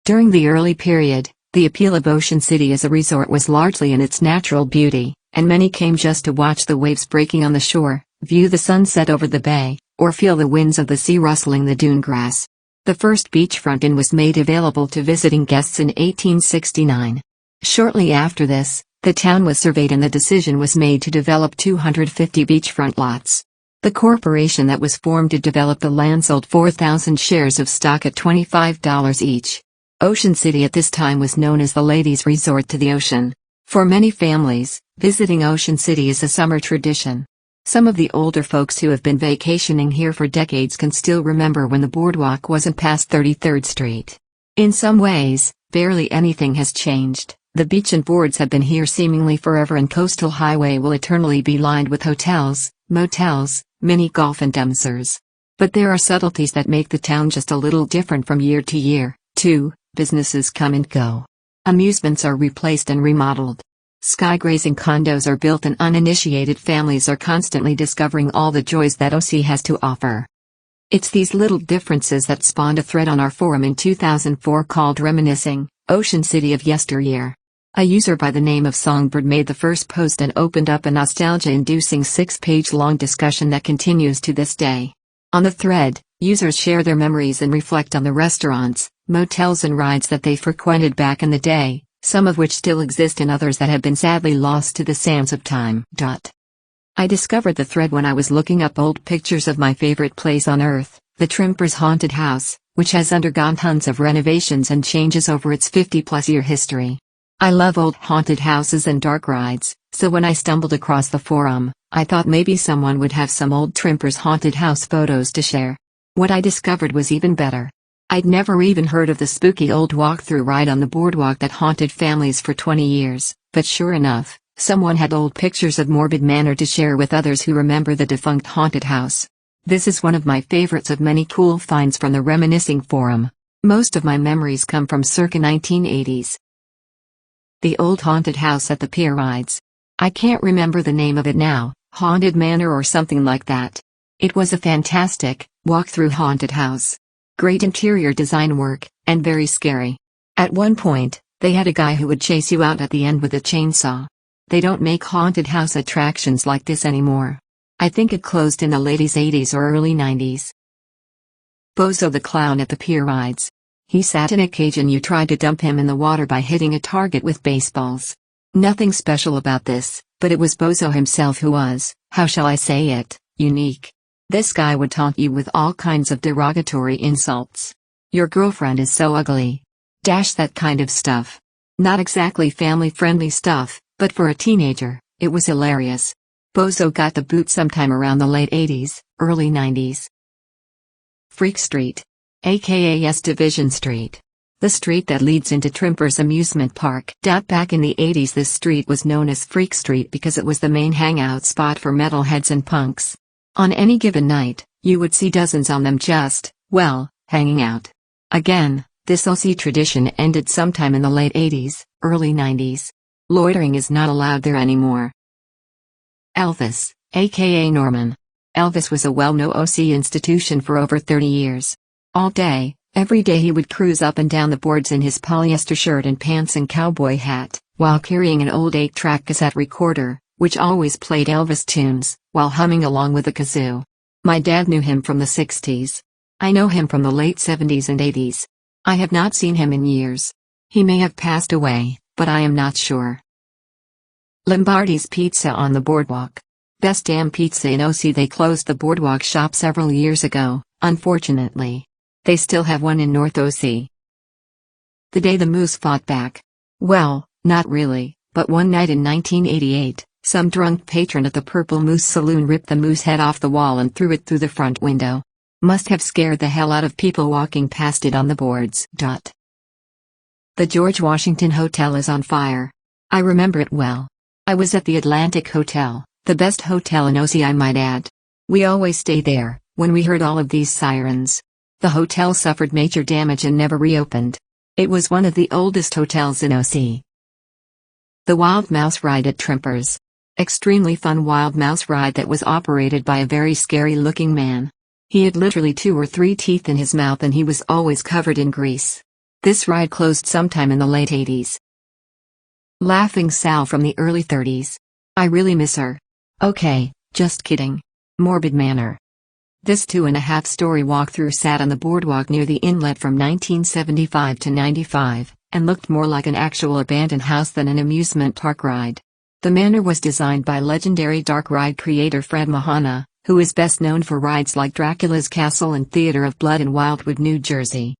During the early period, the appeal of Ocean City as a resort was largely in its natural beauty, and many came just to watch the waves breaking on the shore, view the sunset over the bay, or feel the winds of the sea rustling the dune grass. The first beachfront inn was made available to visiting guests in 1869. Shortly after this, the town was surveyed and the decision was made to develop 250 beachfront lots. The corporation that was formed to develop the land sold 4,000 shares of stock at $25 each. Ocean City at this time was known as the ladies' resort to the ocean. For many families, visiting Ocean City is a summer tradition. Some of the older folks who have been vacationing here for decades can still remember when the boardwalk wasn't past 33rd Street. In some ways, barely anything has changed. The beach and boards have been here seemingly forever, and Coastal Highway will eternally be lined with hotels, motels, mini golf and dumpsters. But there are subtleties that make the town just a little different from year to year, too. Businesses come and go. Amusements are replaced and remodeled. Sky-grazing condos are built and uninitiated families are constantly discovering all the joys that OC has to offer. It's these little differences that spawned a thread on our forum in 2004 called Reminiscing, Ocean City of Yesteryear. A user by the name of Songbird made the first post and opened up a nostalgia-inducing 6-page-long discussion that continues to this day. On the thread, users share their memories and reflect on the restaurants, motels and rides that they frequented back in the day, some of which still exist and others that have been sadly lost to the sands of time. I discovered the thread when I was looking up old pictures of my favorite place on earth, the Trimpers Haunted House, which has undergone tons of renovations and changes over its 50-plus-year history. I love old haunted houses and dark rides, so when I stumbled across the forum, I thought maybe someone would have some old Trimpers Haunted House photos to share. What I discovered was even better. I'd never even heard of the spooky old walk-through ride on the boardwalk that haunted families for 20 years, but sure enough, someone had old pictures of morbid manor to share with others who remember the defunct haunted house. This is one of my favorites of many cool finds from the Reminiscing forum. Most of my memories come from circa 1980s. The old haunted house at the pier rides. I can't remember the name of it now, Haunted Manor or something like that. It was a fantastic, walk-through haunted house. Great interior design work, and very scary. At one point, they had a guy who would chase you out at the end with a chainsaw. They don't make haunted house attractions like this anymore. I think it closed in the late 80s or early 90s. Bozo the Clown at the pier rides. He sat in a cage and you tried to dump him in the water by hitting a target with baseballs. Nothing special about this, but it was Bozo himself who was, how shall I say it, unique. This guy would taunt you with all kinds of derogatory insults. Your girlfriend is so ugly. That kind of stuff. Not exactly family-friendly stuff, but for a teenager, it was hilarious. Bozo got the boot sometime around the late 80s, early 90s. Freak Street. aka S Division Street. The street that leads into Trimper's amusement park. Back in the 80s this street was known as Freak Street because it was the main hangout spot for metalheads and punks. On any given night, you would see dozens on them just, well, hanging out. Again, this OC tradition ended sometime in the late 80s, early 90s. Loitering is not allowed there anymore. Elvis, aka Norman. Elvis was a well-known OC institution for over 30 years. All day, every day he would cruise up and down the boards in his polyester shirt and pants and cowboy hat, while carrying an old 8-track cassette recorder, which always played Elvis tunes, while humming along with a kazoo. My dad knew him from the 60s. I know him from the late 70s and 80s. I have not seen him in years. He may have passed away, but I am not sure. Lombardi's Pizza on the Boardwalk. Best damn pizza in OC. They closed the Boardwalk shop several years ago, unfortunately. They still have one in North OC. The day the Moose fought back. Well, not really, but one night in 1988, some drunk patron at the Purple Moose Saloon ripped the moose head off the wall and threw it through the front window. Must have scared the hell out of people walking past it on the boards. The George Washington Hotel is on fire. I remember it well. I was at the Atlantic Hotel, the best hotel in OC I might add. We always stay there, when we heard all of these sirens. The hotel suffered major damage and never reopened. It was one of the oldest hotels in OC. The Wild Mouse Ride at Trimper's. Extremely fun wild mouse ride that was operated by a very scary-looking man. He had literally 2 or 3 teeth in his mouth and he was always covered in grease. This ride closed sometime in the late 80s. Laughing Sal from the early 30s. I really miss her. Okay, just kidding. Morbid Manor. This 2.5-story walk-through sat on the boardwalk near the inlet from 1975 to 95, and looked more like an actual abandoned house than an amusement park ride. The manor was designed by legendary dark ride creator Fred Mahana, who is best known for rides like Dracula's Castle and Theater of Blood in Wildwood, New Jersey.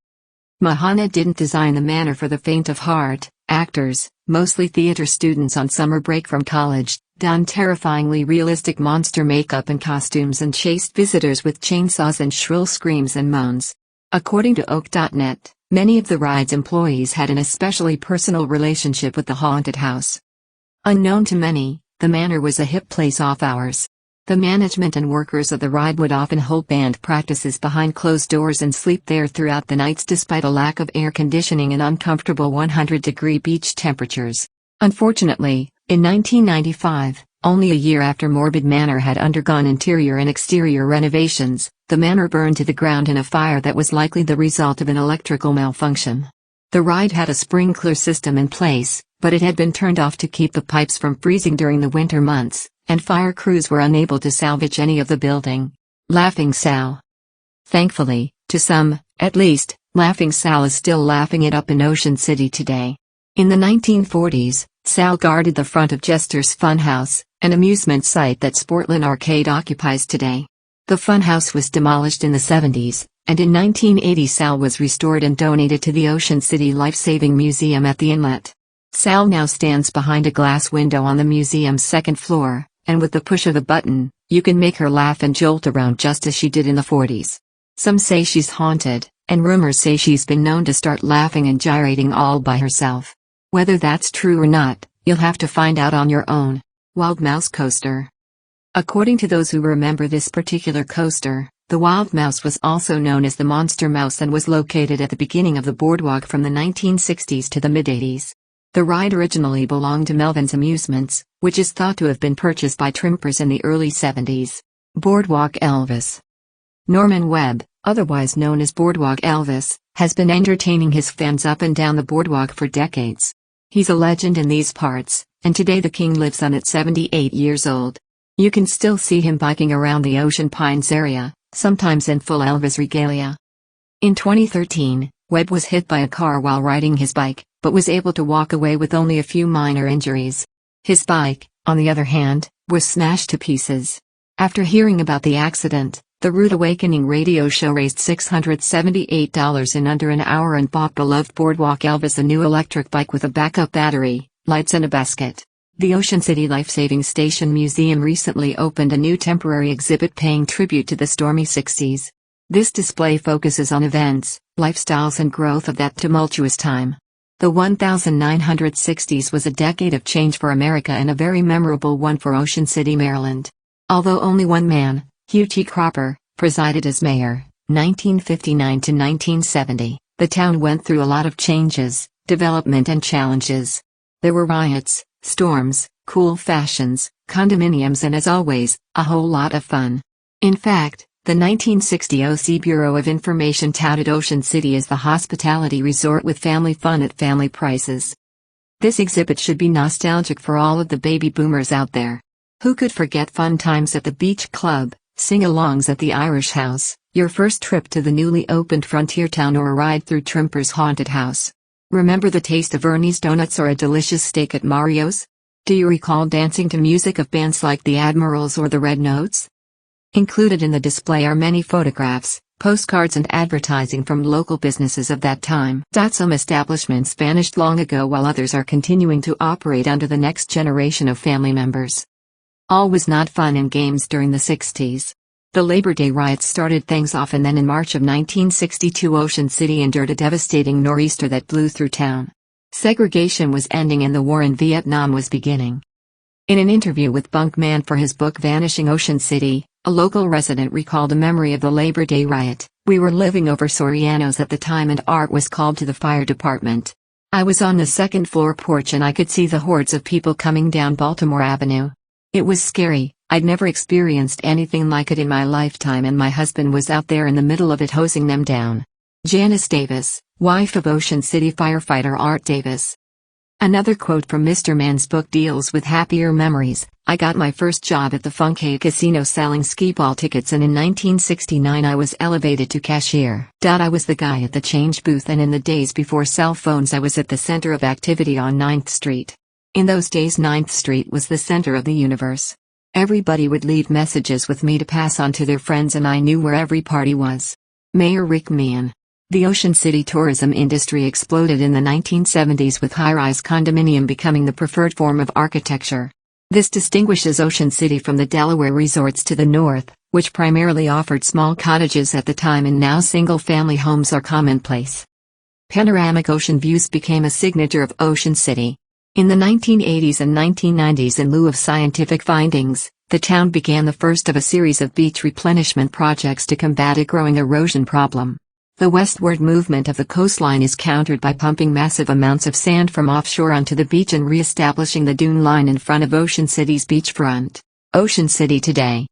Mahana didn't design the manor for the faint of heart. Actors, mostly theater students on summer break from college, donned terrifyingly realistic monster makeup and costumes and chased visitors with chainsaws and shrill screams and moans. According to Oak.net, many of the ride's employees had an especially personal relationship with the haunted house. Unknown to many, the manor was a hip place off hours. The management and workers of the ride would often hold band practices behind closed doors and sleep there throughout the nights despite a lack of air conditioning and uncomfortable 100-degree beach temperatures. Unfortunately, in 1995, only a year after Morbid Manor had undergone interior and exterior renovations, the manor burned to the ground in a fire that was likely the result of an electrical malfunction. The ride had a sprinkler system in place, but it had been turned off to keep the pipes from freezing during the winter months, and fire crews were unable to salvage any of the building. Laughing Sal. Thankfully, to some, at least, Laughing Sal is still laughing it up in Ocean City today. In the 1940s, Sal guarded the front of Jester's Funhouse, an amusement site that Sportland Arcade occupies today. The funhouse was demolished in the 70s, and in 1980 Sal was restored and donated to the Ocean City Life-Saving Museum at the inlet. Sal now stands behind a glass window on the museum's second floor, and with the push of a button, you can make her laugh and jolt around just as she did in the 40s. Some say she's haunted, and rumors say she's been known to start laughing and gyrating all by herself. Whether that's true or not, you'll have to find out on your own. Wild Mouse Coaster. According to those who remember this particular coaster, the Wild Mouse was also known as the Monster Mouse and was located at the beginning of the boardwalk from the 1960s to the mid-80s. The ride originally belonged to Melvin's Amusements, which is thought to have been purchased by Trimpers in the early 70s. Boardwalk Elvis. Norman Webb, otherwise known as Boardwalk Elvis, has been entertaining his fans up and down the boardwalk for decades. He's a legend in these parts, and today the king lives on at 78 years old. You can still see him biking around the Ocean Pines area, sometimes in full Elvis regalia. In 2013, Webb was hit by a car while riding his bike, but was able to walk away with only a few minor injuries. His bike, on the other hand, was smashed to pieces. After hearing about the accident, the Rude Awakening radio show raised $678 in under an hour and bought beloved Boardwalk Elvis a new electric bike with a backup battery, lights and a basket. The Ocean City Life-Saving Station Museum recently opened a new temporary exhibit paying tribute to the stormy 60s. This display focuses on events, lifestyles and growth of that tumultuous time. The 1960s was a decade of change for America and a very memorable one for Ocean City, Maryland. Although only one man, Hugh T. Cropper, presided as mayor, 1959 to 1970, the town went through a lot of changes, development and challenges. There were riots, storms, cool fashions, condominiums and as always, a whole lot of fun. In fact, the 1960 OC Bureau of Information touted Ocean City as the hospitality resort with family fun at family prices. This exhibit should be nostalgic for all of the baby boomers out there. Who could forget fun times at the beach club, sing-alongs at the Irish House, your first trip to the newly opened frontier town or a ride through Trimper's haunted house? Remember the taste of Ernie's donuts or a delicious steak at Mario's? Do you recall dancing to music of bands like the Admirals or the Red Notes? Included in the display are many photographs, postcards and advertising from local businesses of that time. Some establishments vanished long ago while others are continuing to operate under the next generation of family members. All was not fun and games during the 60s. The Labor Day riots started things off and then in March of 1962 Ocean City endured a devastating nor'easter that blew through town. Segregation was ending and the war in Vietnam was beginning. In an interview with Bunkman for his book Vanishing Ocean City, a local resident recalled a memory of the Labor Day riot. We were living over Soriano's at the time and Art was called to the fire department. I was on the second floor porch and I could see the hordes of people coming down Baltimore Avenue. It was scary. I'd never experienced anything like it in my lifetime and my husband was out there in the middle of it hosing them down. Janice Davis, Wife of Ocean City firefighter Art Davis. Another quote from Mr. Man's book deals with happier memories. I got my first job at the Funkay Casino selling skee-ball tickets, and in 1969 I was elevated to cashier. I was the guy at the change booth, and in the days before cell phones I was at the center of activity on 9th Street. In those days 9th Street was the center of the universe. Everybody would leave messages with me to pass on to their friends, and I knew where every party was. Mayor Rick Meehan. The Ocean City tourism industry exploded in the 1970s, with high-rise condominium becoming the preferred form of architecture. This distinguishes Ocean City from the Delaware resorts to the north, which primarily offered small cottages at the time, and now single-family homes are commonplace. Panoramic ocean views became a signature of Ocean City. In the 1980s and 1990s, in lieu of scientific findings, the town began the first of a series of beach replenishment projects to combat a growing erosion problem. The westward movement of the coastline is countered by pumping massive amounts of sand from offshore onto the beach and re-establishing the dune line in front of Ocean City's beachfront. Ocean City today.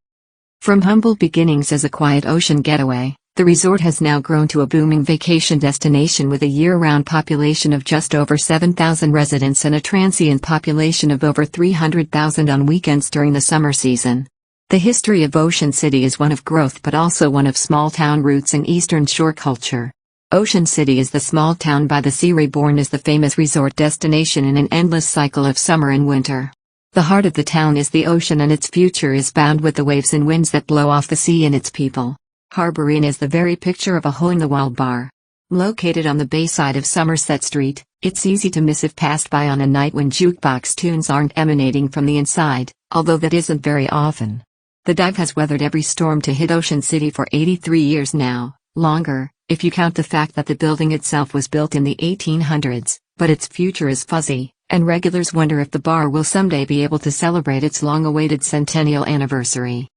From humble beginnings as a quiet ocean getaway, the resort has now grown to a booming vacation destination with a year-round population of just over 7,000 residents and a transient population of over 300,000 on weekends during the summer season. The history of Ocean City is one of growth, but also one of small-town roots and Eastern Shore culture. Ocean City is the small town by the sea, reborn as the famous resort destination in an endless cycle of summer and winter. The heart of the town is the ocean, and its future is bound with the waves and winds that blow off the sea and its people. Harbor Inn is the very picture of a hole-in-the-wall bar. Located on the bayside of Somerset Street, it's easy to miss if passed by on a night when jukebox tunes aren't emanating from the inside, although that isn't very often. The dive has weathered every storm to hit Ocean City for 83 years now, longer, if you count the fact that the building itself was built in the 1800s, but its future is fuzzy, and regulars wonder if the bar will someday be able to celebrate its long-awaited centennial anniversary.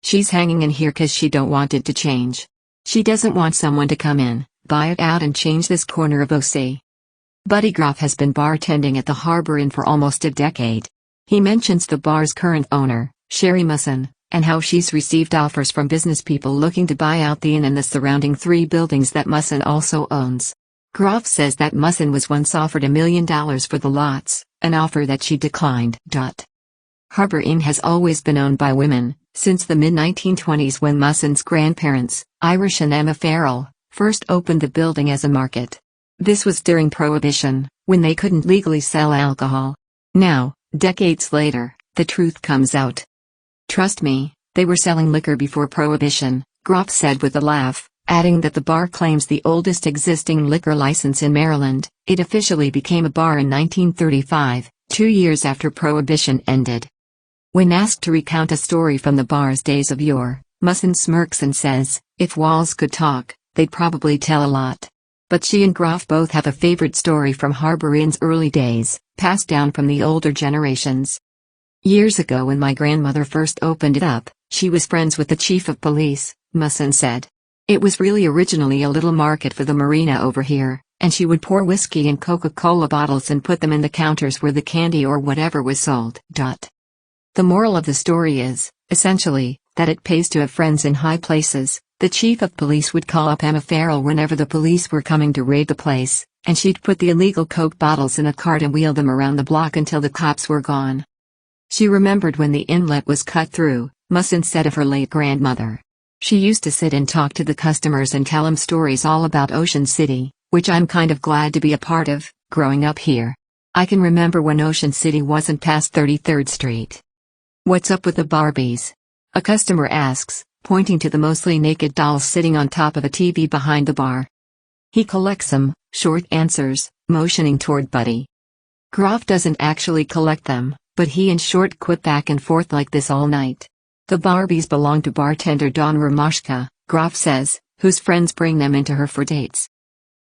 She's hanging in here 'cause she don't want it to change. She doesn't want someone to come in, buy it out and change this corner of OC. Buddy Groff has been bartending at the Harbor Inn for almost a decade. He mentions the bar's current owner, Sherry Musson, and how she's received offers from business people looking to buy out the inn and the surrounding 3 buildings that Musson also owns. Groff says that Musson was once offered $1 million for the lots, an offer that she declined. Harbor Inn has always been owned by women, since the mid-1920s, when Musson's grandparents, Irish and Emma Farrell, first opened the building as a market. This was during Prohibition, when they couldn't legally sell alcohol. Now, decades later, the truth comes out. Trust me, they were selling liquor before Prohibition, Groff said with a laugh, adding that the bar claims the oldest existing liquor license in Maryland. It officially became a bar in 1935, 2 years after Prohibition ended. When asked to recount a story from the bar's days of yore, Musson smirks and says, if walls could talk, they'd probably tell a lot. But she and Groff both have a favorite story from Harbor Inn's early days, passed down from the older generations. Years ago, when my grandmother first opened it up, she was friends with the chief of police, Musson said. It was really originally a little market for the marina over here, and she would pour whiskey in Coca-Cola bottles and put them in the counters where the candy or whatever was sold. The moral of the story is, essentially, that it pays to have friends in high places. The chief of police would call up Emma Farrell whenever the police were coming to raid the place, and she'd put the illegal Coke bottles in a cart and wheel them around the block until the cops were gone. She remembered when the inlet was cut through, Musson said of her late grandmother. She used to sit and talk to the customers and tell them stories all about Ocean City, which I'm kind of glad to be a part of, growing up here. I can remember when Ocean City wasn't past 33rd Street. What's up with the Barbies? A customer asks, pointing to the mostly naked dolls sitting on top of a TV behind the bar. He collects them, Short answers, motioning toward Buddy. Groff doesn't actually collect them, but he and Short quip back and forth like this all night. The Barbies belong to bartender Dawn Romashka, Groff says, whose friends bring them into her for dates.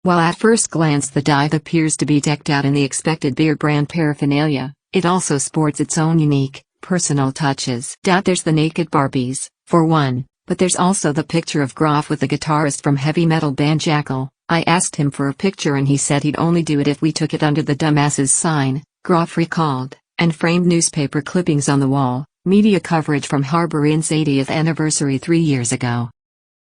While at first glance the dive appears to be decked out in the expected beer brand paraphernalia, it also sports its own unique, personal touches. There's the naked Barbies, for one, but there's also the picture of Groff with the guitarist from heavy metal band Jackal. I asked him for a picture and he said he'd only do it if we took it under the dumbasses sign, Groff recalled, and framed newspaper clippings on the wall, media coverage from Harbor Inn's 80th anniversary 3 years ago.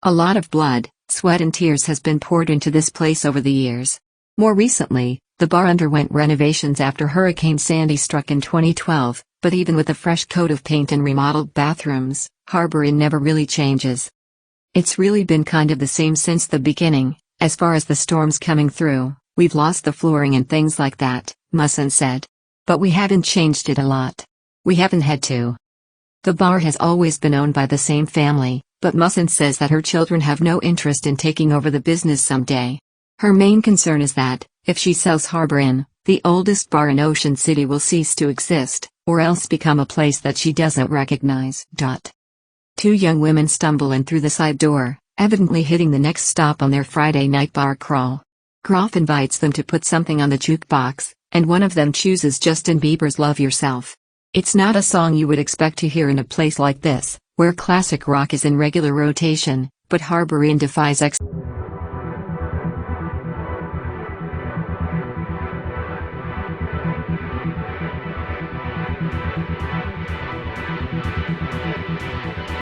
A lot of blood, Sweat and tears has been poured into this place over the years. More recently, the bar underwent renovations after Hurricane Sandy struck in 2012, but even with a fresh coat of paint and remodeled bathrooms, Harbor Inn never really changes. It's really been kind of the same since the beginning. As far as the storms coming through, we've lost the flooring and things like that, Musson said. But we haven't changed it a lot. We haven't had to. The bar has always been owned by the same family, but Musson says that her children have no interest in taking over the business someday. Her main concern is that, if she sells Harbor Inn, the oldest bar in Ocean City will cease to exist, or else become a place that she doesn't recognize. Two young women stumble in through the side door, evidently hitting the next stop on their Friday night bar crawl. Groff invites them to put something on the jukebox, and one of them chooses Justin Bieber's Love Yourself. It's not a song you would expect to hear in a place like this, where classic rock is in regular rotation, but Harbor Inn defies